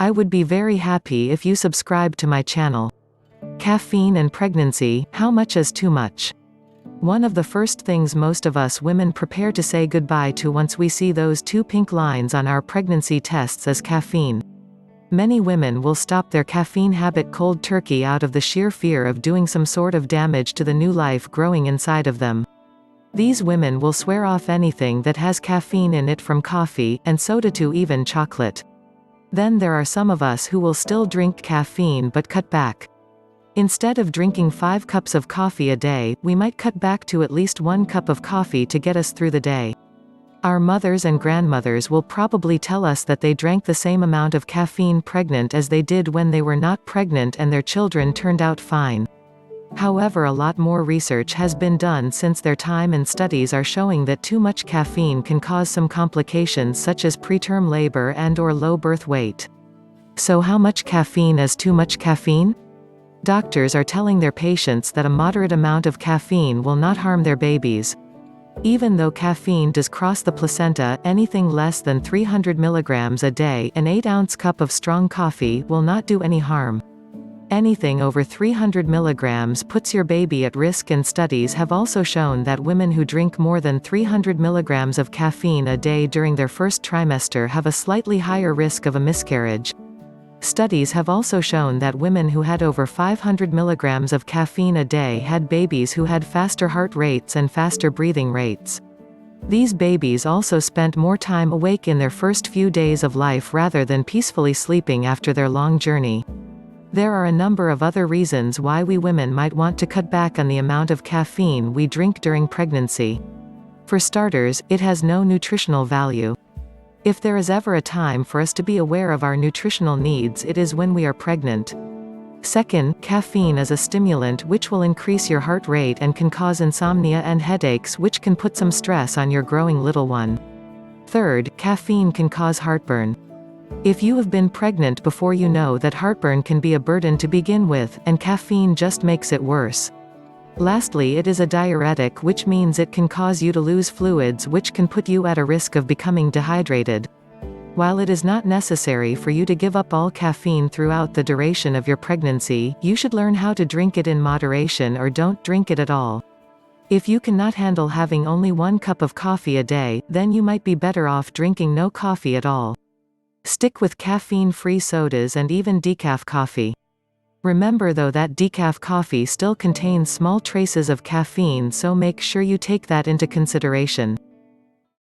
I would be very happy if you subscribe to my channel. Caffeine and pregnancy, how much is too much? One of the first things most of us women prepare to say goodbye to once we see those two pink lines on our pregnancy tests is caffeine. Many women will stop their caffeine habit cold turkey out of the sheer fear of doing some sort of damage to the new life growing inside of them. These women will swear off anything that has caffeine in it, from coffee and soda to even chocolate. Then there are some of us who will still drink caffeine but cut back. Instead of drinking 5 cups of coffee a day, we might cut back to at least 1 cup of coffee to get us through the day. Our mothers and grandmothers will probably tell us that they drank the same amount of caffeine pregnant as they did when they were not pregnant and their children turned out fine. However, a lot more research has been done since their time, and studies are showing that too much caffeine can cause some complications such as preterm labor and/or low birth weight. So how much caffeine is too much caffeine? Doctors are telling their patients that a moderate amount of caffeine will not harm their babies. Even though caffeine does cross the placenta, anything less than 300 milligrams a day, an 8-ounce cup of strong coffee, will not do any harm. Anything over 300 milligrams puts your baby at risk, and studies have also shown that women who drink more than 300 milligrams of caffeine a day during their first trimester have a slightly higher risk of a miscarriage. Studies have also shown that women who had over 500 milligrams of caffeine a day had babies who had faster heart rates and faster breathing rates. These babies also spent more time awake in their first few days of life rather than peacefully sleeping after their long journey. There are a number of other reasons why we women might want to cut back on the amount of caffeine we drink during pregnancy. For starters, it has no nutritional value. If there is ever a time for us to be aware of our nutritional needs, it is when we are pregnant. Second, caffeine is a stimulant which will increase your heart rate and can cause insomnia and headaches, which can put some stress on your growing little one. Third, caffeine can cause heartburn. If you have been pregnant before, you know that heartburn can be a burden to begin with, and caffeine just makes it worse. Lastly, it is a diuretic, which means it can cause you to lose fluids, which can put you at a risk of becoming dehydrated. While it is not necessary for you to give up all caffeine throughout the duration of your pregnancy, you should learn how to drink it in moderation or don't drink it at all. If you cannot handle having only 1 cup of coffee a day, then you might be better off drinking no coffee at all. Stick with caffeine-free sodas and even decaf coffee. Remember though that decaf coffee still contains small traces of caffeine, so make sure you take that into consideration.